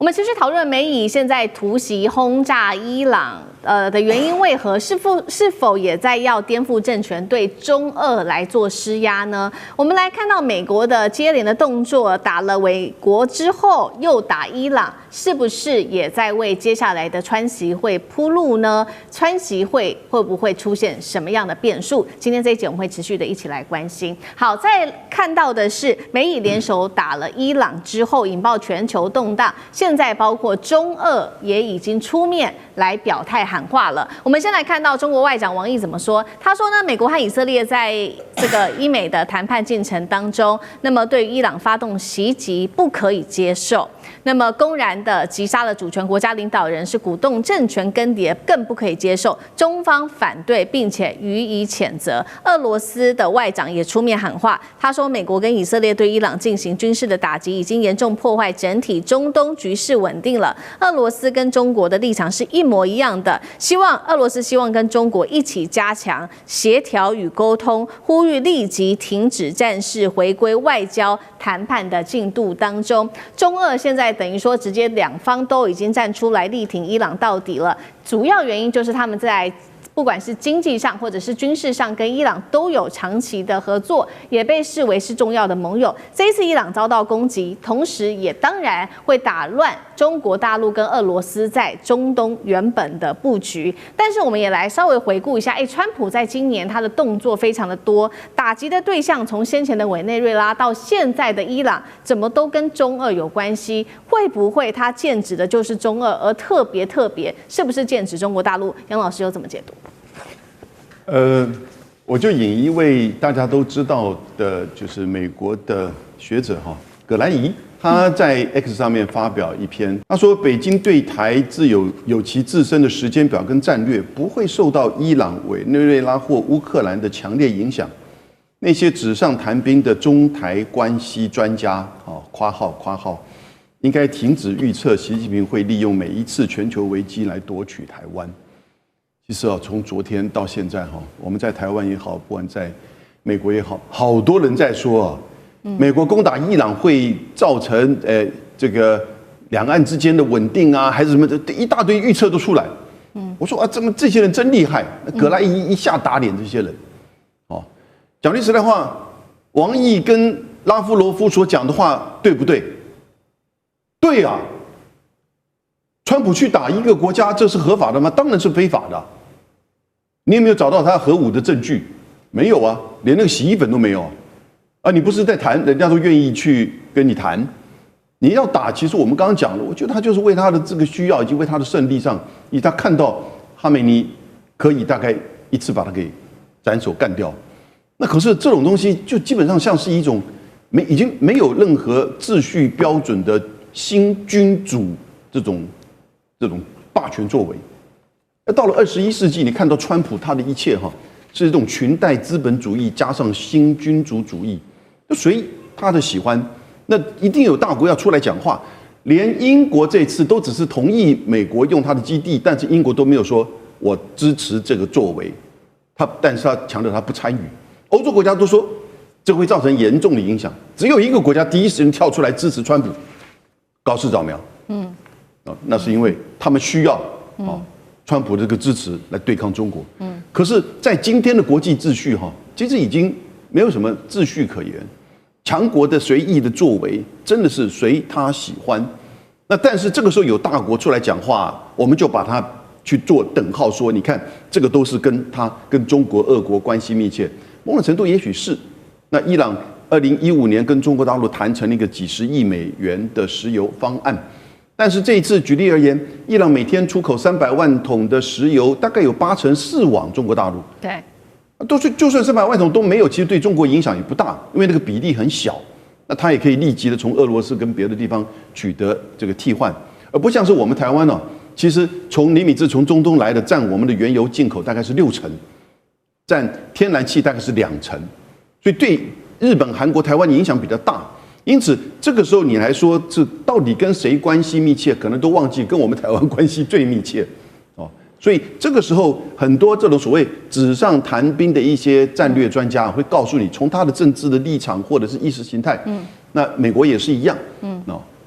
我们持续讨论美以现在突袭轰炸伊朗的原因为何？是否也在要颠覆政权，对中俄来做施压呢？我们来看到美国的接连的动作，打了美国之后又打伊朗，是不是也在为接下来的川习会铺路呢？川习会会不会出现什么样的变数？今天这一节我们会持续的一起来关心。好，再看到的是美以联手打了伊朗之后，引爆全球动荡。现在包括中俄也已经出面来表态喊话了。我们先来看到中国外长王毅怎么说。他说呢，美国和以色列在这个伊美的谈判进程当中，那么对于伊朗发动袭击不可以接受。那么公然的击杀了主权国家领导人，是鼓动政权更迭，更不可以接受。中方反对，并且予以谴责。俄罗斯的外长也出面喊话，他说美国跟以色列对伊朗进行军事的打击，已经严重破坏整体中东局势稳定了。俄罗斯跟中国的立场是一模一样的，俄罗斯希望跟中国一起加强协调与沟通，呼吁立即停止战事，回归外交谈判的进度当中。中俄现在等于说直接两方都已经站出来力挺伊朗到底了，主要原因就是他们在不管是经济上或者是军事上，跟伊朗都有长期的合作，也被视为是重要的盟友。这一次伊朗遭到攻击，同时也当然会打乱中国大陆跟俄罗斯在中东原本的布局。但是我们也来稍微回顾一下，川普在今年他的动作非常的多，打击的对象从先前的委内瑞拉到现在的伊朗，怎么都跟中俄有关系？会不会他剑指的就是中俄，而特别是不是剑指中国大陆？杨老师有怎么解读？我就引一位大家都知道的，就是美国的学者葛兰仪，他在 X 上面发表一篇，他说北京对台自有其自身的时间表跟战略，不会受到伊朗、委内瑞拉或乌克兰的强烈影响。那些纸上谈兵的中台关系专家括号应该停止预测习近平会利用每一次全球危机来夺取台湾。其实从昨天到现在我们在台湾也好，不管在美国也好，好多人在说美国攻打伊朗会造成这个两岸之间的稳定啊，还是什么的，一大堆预测都出来。我说这些人真厉害，葛莱伊一下打脸这些人。讲句实在话，王毅跟拉夫罗夫所讲的话对不对？对啊。川普去打一个国家，这是合法的吗？当然是非法的。你有没有找到他核武的证据？没有啊，连那个洗衣粉都没有啊！你不是在谈，人家都愿意去跟你谈。你要打，其实我们刚刚讲了，我觉得他就是为他的这个需要，以及为他的胜利上，以及他看到哈梅尼可以大概一次把他给斩首干掉。那可是这种东西，就基本上像是一种已经没有任何秩序标准的新君主这种霸权作为。到了21世纪，你看到川普他的一切是这种裙带资本主义加上新君主主义，就随他的喜欢。那一定有大国要出来讲话，连英国这次都只是同意美国用他的基地，但是英国都没有说我支持这个作为，但是他强调他不参与。欧洲国家都说这会造成严重的影响，只有一个国家第一时间跳出来支持川普，高市早苗。那是因为他们需要川普这个支持来对抗中国。可是，在今天的国际秩序其实已经没有什么秩序可言，强国的随意的作为真的是随他喜欢。那但是这个时候有大国出来讲话，我们就把它去做等号，说你看这个都是跟中国、俄国关系密切，某种程度也许是。那伊朗2015年跟中国大陆谈成了一个几十亿美元的石油方案。但是这一次，举例而言，伊朗每天出口300万桶的石油，大概有80%是往中国大陆。对，就算300万桶都没有，其实对中国影响也不大，因为那个比例很小。那它也可以立即的从俄罗斯跟别的地方取得这个替换，而不像是我们台湾其实从尼米兹从中东来的，占我们的原油进口大概是60%，占天然气大概是2%，所以对日本、韩国、台湾影响比较大。因此，这个时候你来说，这到底跟谁关系密切，可能都忘记跟我们台湾关系最密切，所以这个时候，很多这种所谓纸上谈兵的一些战略专家会告诉你，从他的政治的立场或者是意识形态，那美国也是一样，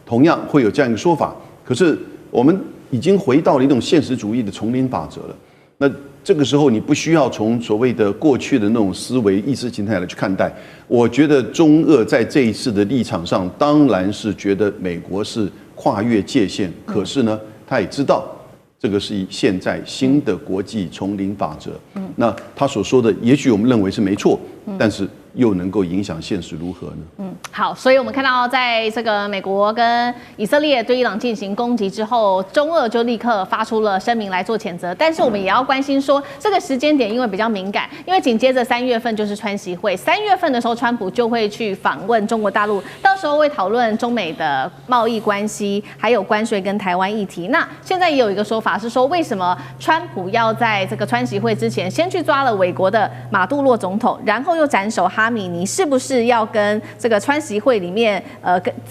同样会有这样一个说法。可是我们已经回到了一种现实主义的丛林法则了。那这个时候你不需要从所谓的过去的那种思维、意识形态来去看待。我觉得中俄在这一次的立场上，当然是觉得美国是跨越界限，可是呢，他也知道这个是现在新的国际丛林法则。那他所说的，也许我们认为是没错，但是又能够影响现实如何呢？好，所以我们看到，在这个美国跟以色列对伊朗进行攻击之后，中俄就立刻发出了声明来做谴责。但是我们也要关心说，这个时间点因为比较敏感，因为紧接着3月份就是川习会，3月份的时候，川普就会去访问中国大陆，到时候会讨论中美的贸易关系，还有关税跟台湾议题。那现在也有一个说法是说，为什么川普要在这个川习会之前先去抓了美国的马杜罗总统，然后又斩首哈米尼，是不是要跟这个川习会里面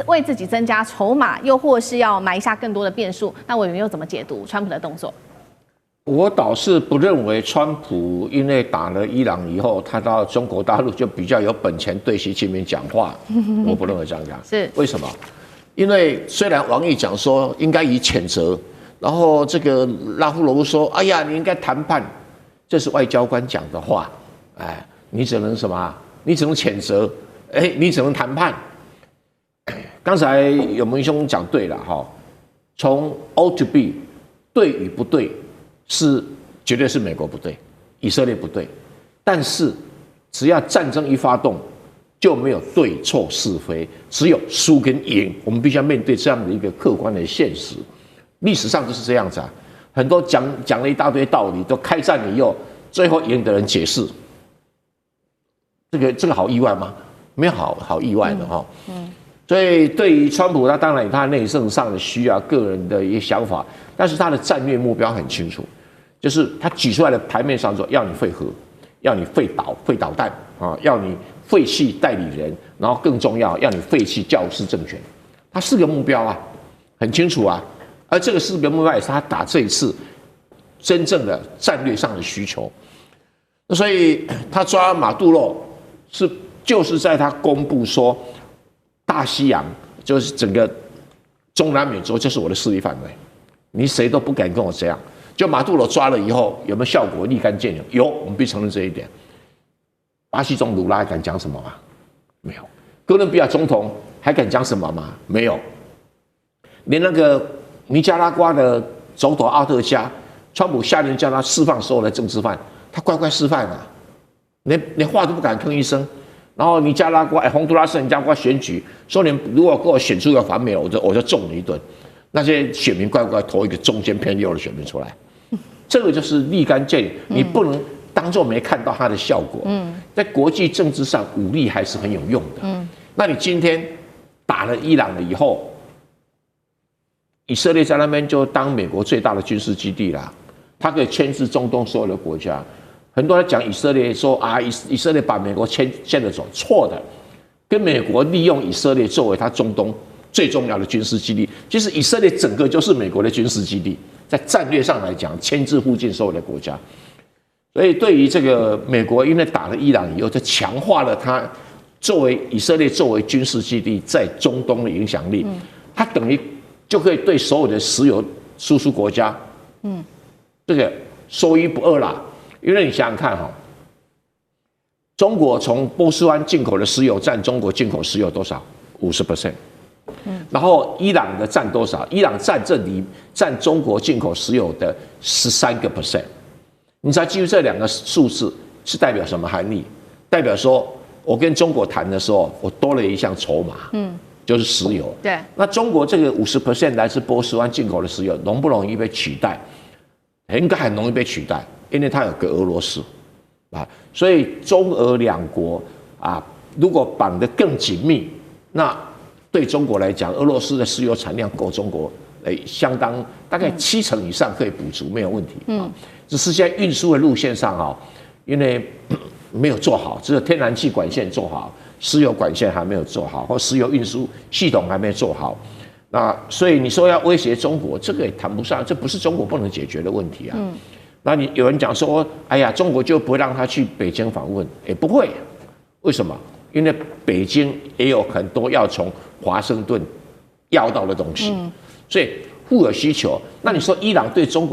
为自己增加筹码，又或是要埋下更多的变数？那委员又怎么解读川普的动作？我倒是不认为川普因为打了伊朗以后，他到中国大陆就比较有本钱对习近平讲话。我不认为这样讲。是为什么？因为虽然王毅讲说应该以谴责，然后这个拉夫罗夫说：“哎呀，你应该谈判。”这是外交官讲的话。哎，你只能什么？你只能谴责。你只能谈判。刚才有文兄讲对了哈，从 O to B， 对与不对绝对是美国不对，以色列不对，但是只要战争一发动，就没有对错是非，只有输跟赢。我们必须要面对这样的一个客观的现实。历史上就是这样子啊，很多讲了一大堆道理，都开战了以后，最后赢的人解释，这个好意外吗？没有好意外的哈。所以对于川普，他当然有他内政上的需要、个人的一些想法，但是他的战略目标很清楚，就是他举出来的台面上说，要你废核，要你废导弹啊，要你废弃代理人，然后更重要，要你废弃教师政权。他4个目标啊，很清楚啊。而这个4个目标也是他打这一次真正的战略上的需求。所以他抓马杜罗就是在他公布说，大西洋就是整个中南美洲就是我的势力范围，你谁都不敢跟我这样。就马杜罗抓了以后有没有效果？立竿见影。有，我们必须承认这一点。巴西总统卢拉敢讲什么吗？没有。哥伦比亚总统还敢讲什么吗？没有。连那个尼加拉瓜的总统奥特加，川普下令叫他释放所有的政治犯，他乖乖释放啊，连话都不敢吭一声。然后尼加拉瓜、洪都拉斯尼加拉瓜选举，说你如果给我选出一个反美，我就揍你一顿。那些选民乖乖投一个中间偏右的选民出来，这个就是立竿见影。你不能当作没看到它的效果。在国际政治上，武力还是很有用的。那你今天打了伊朗了以后，以色列在那边就当美国最大的军事基地啦，它可以牵制中东所有的国家。很多人讲以色列说啊，以色列把美国牵着走，错的。跟美国利用以色列作为它中东最重要的军事基地，其实以色列整个就是美国的军事基地，在战略上来讲，牵制附近所有的国家。所以对于这个美国，因为打了伊朗以后，就强化了它作为以色列作为军事基地在中东的影响力。它等于就可以对所有的石油输出国家，这个说一不二啦。因为你想想看哈，中国从波斯湾进口的石油占中国进口石油多少？50%。然后伊朗的占多少？伊朗占中国进口石油的13%。你知道基于这2个数字是代表什么含义？代表说我跟中国谈的时候，我多了一项筹码，就是石油。对。那中国这个50%来自波斯湾进口的石油，容不容易被取代？应该很容易被取代。因为它有个俄罗斯，所以中俄2国如果绑得更紧密，那对中国来讲，俄罗斯的石油产量够中国相当大概70%以上可以补足，没有问题。只是在运输的路线上因为没有做好，只有天然气管线做好，石油管线还没有做好，或石油运输系统还没做好。那所以你说要威胁中国，这个也谈不上，这不是中国不能解决的问题啊。那你有人讲说，哎呀，中国就不会让他去北京访问？不会，为什么？因为北京也有很多要从华盛顿要到的东西，所以互有需求。那你说伊朗对中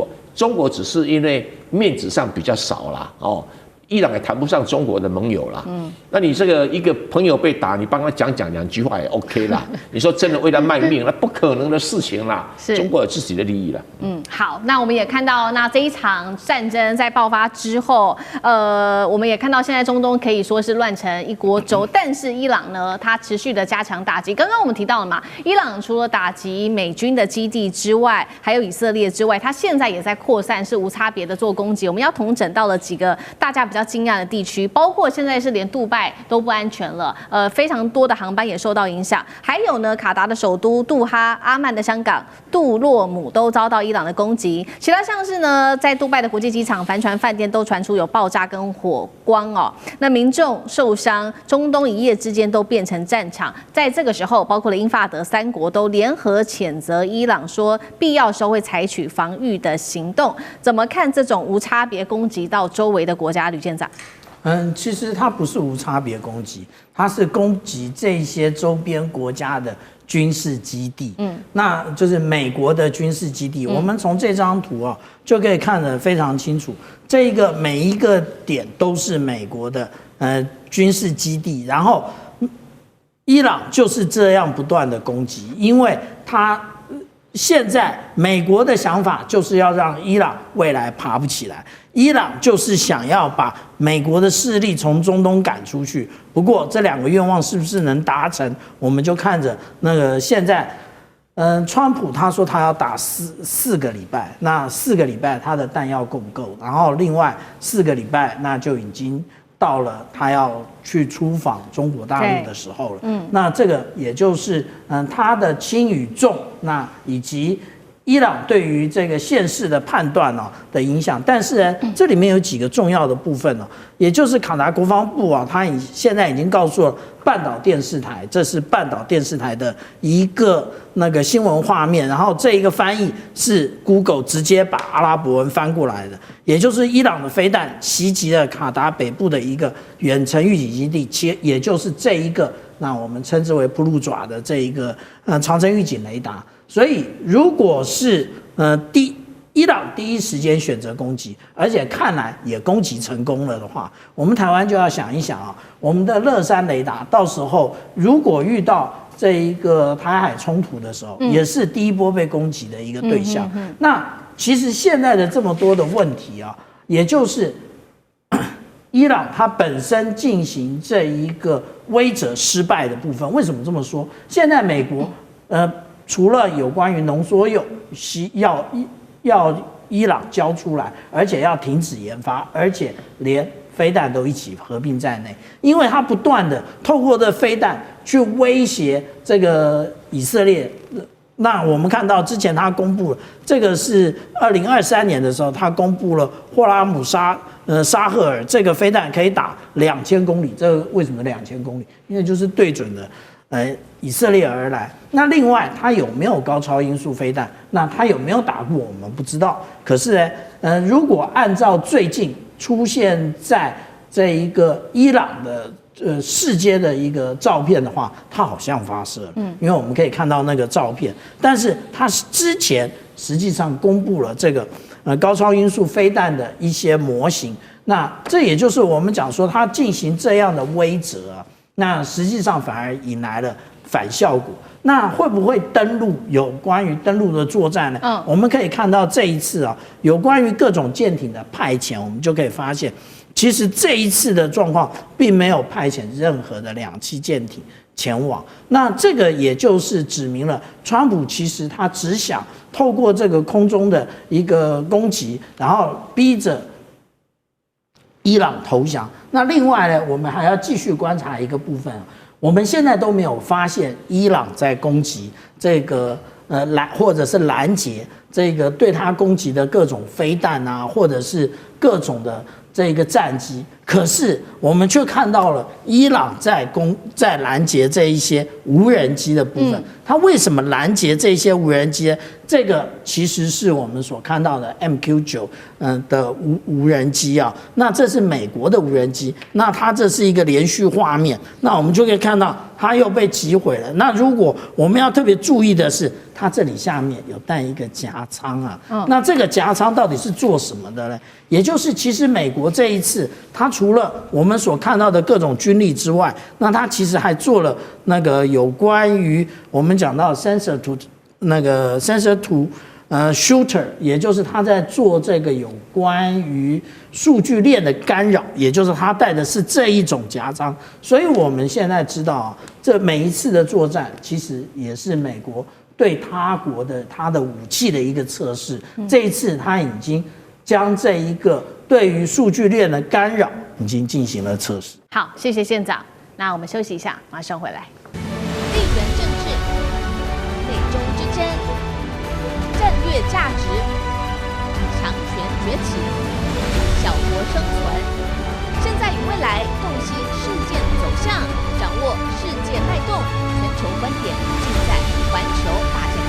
国只是因为面子上比较少啦，哦。伊朗也谈不上中国的盟友啦，那你这个一个朋友被打，你帮他讲2句话也 OK 啦。你说真的为他卖命，那不可能的事情啦。中国有自己的利益啦。好，那我们也看到，那这一场战争在爆发之后，我们也看到现在中东可以说是乱成一锅粥，但是伊朗呢，它持续的加强打击。刚刚我们提到了嘛，伊朗除了打击美军的基地之外，还有以色列之外，它现在也在扩散，是无差别的做攻击。我们要统整到了几个大家比较惊讶的地区，包括现在是连杜拜都不安全了，非常多的航班也受到影响。还有呢，卡达的首都杜哈、阿曼的香港、杜洛姆都遭到伊朗的攻击。其他像是呢，在杜拜的国际机场、帆船、饭店都传出有爆炸跟火光哦，那民众受伤，中东一夜之间都变成战场。在这个时候，包括了英法德3国都联合谴责伊朗，说必要时候会采取防御的行动。怎么看这种无差别攻击到周围的国家？吕舰长。其实它不是无差别攻击，它是攻击这些周边国家的军事基地。那就是美国的军事基地。我们从这张图啊就可以看得非常清楚，这个每一个点都是美国的军事基地，然后伊朗就是这样不断的攻击，因为它现在美国的想法就是要让伊朗未来爬不起来。伊朗就是想要把美国的势力从中东赶出去，不过这2个愿望是不是能达成，我们就看着那个现在，川普他说他要打四个礼拜，那4个礼拜他的弹药够不够？然后另外4个礼拜那就已经到了他要去出访中国大陆的时候了。那这个也就是他的轻与重，那以及伊朗对于这个现势的判断的影响，但是呢，这里面有几个重要的部分也就是卡达国防部他现在已经告诉了半岛电视台，这是半岛电视台的一个那个新闻画面，然后这一个翻译是 Google 直接把阿拉伯文翻过来的，也就是伊朗的飞弹袭击了卡达北部的一个远程预警基地，也就是这一个那我们称之为普鲁爪的这一个长程预警雷达。所以，如果是伊朗第一时间选择攻击，而且看来也攻击成功了的话，我们台湾就要想一想我们的乐山雷达到时候如果遇到这一个台海冲突的时候，也是第一波被攻击的一个对象。那其实现在的这么多的问题也就是伊朗它本身进行这一个威慑失败的部分。为什么这么说？现在美国除了有关于浓缩铀要伊朗交出来，而且要停止研发，而且连飞弹都一起合并在内，因为它不断的透过这飞弹去威胁这个以色列。那我们看到之前他公布了，这个是2023年的时候，他公布了霍拉姆沙赫尔这个飞弹可以打2000公里。这个为什么2000公里？因为就是对准了以色列而来。那另外，它有没有高超音速飞弹？那它有没有打过？我们不知道。可是呢，如果按照最近出现在这一个伊朗的世界的一个照片的话，它好像发射了。因为我们可以看到那个照片，但是它之前实际上公布了这个高超音速飞弹的一些模型。那这也就是我们讲说，它进行这样的威慑那实际上反而引来了反效果。那会不会登陆？有关于登陆的作战呢？我们可以看到这一次有关于各种舰艇的派遣，我们就可以发现，其实这一次的状况并没有派遣任何的2栖舰艇前往。那这个也就是指明了，川普其实他只想透过这个空中的一个攻击，然后逼着伊朗投降。那另外呢，我们还要继续观察一个部分，我们现在都没有发现伊朗在攻击这个或者是拦截这个对他攻击的各种飞弹或者是各种的这一个战机，可是我们却看到了伊朗在拦截这一些无人机的部分。它为什么拦截这些无人机？这个其实是我们所看到的 MQ9的无人机啊。那这是美国的无人机，那它这是一个连续画面，那我们就可以看到它又被击毁了。那如果我们要特别注意的是，它这里下面有带一个夹舱啊。那这个夹舱到底是做什么的呢？也就是其实美国这一次，它除了我们所看到的各种军力之外，那它其实还做了那个有关于我们讲到 sensor to shooter， 也就是他在做这个有关于数据链的干扰，也就是他带的是这一种夹舱。所以我们现在知道啊，这每一次的作战其实也是美国对他国的他的武器的一个测试。这一次他已经将这一个对于数据链的干扰已经进行了测试。好，谢谢县长。那我们休息一下，马上回来。地缘政治、内中之争、战略价值、强权崛起、小国生存，现在与未来洞悉事件走向，掌握世界脉动，全球观点尽在环球大家。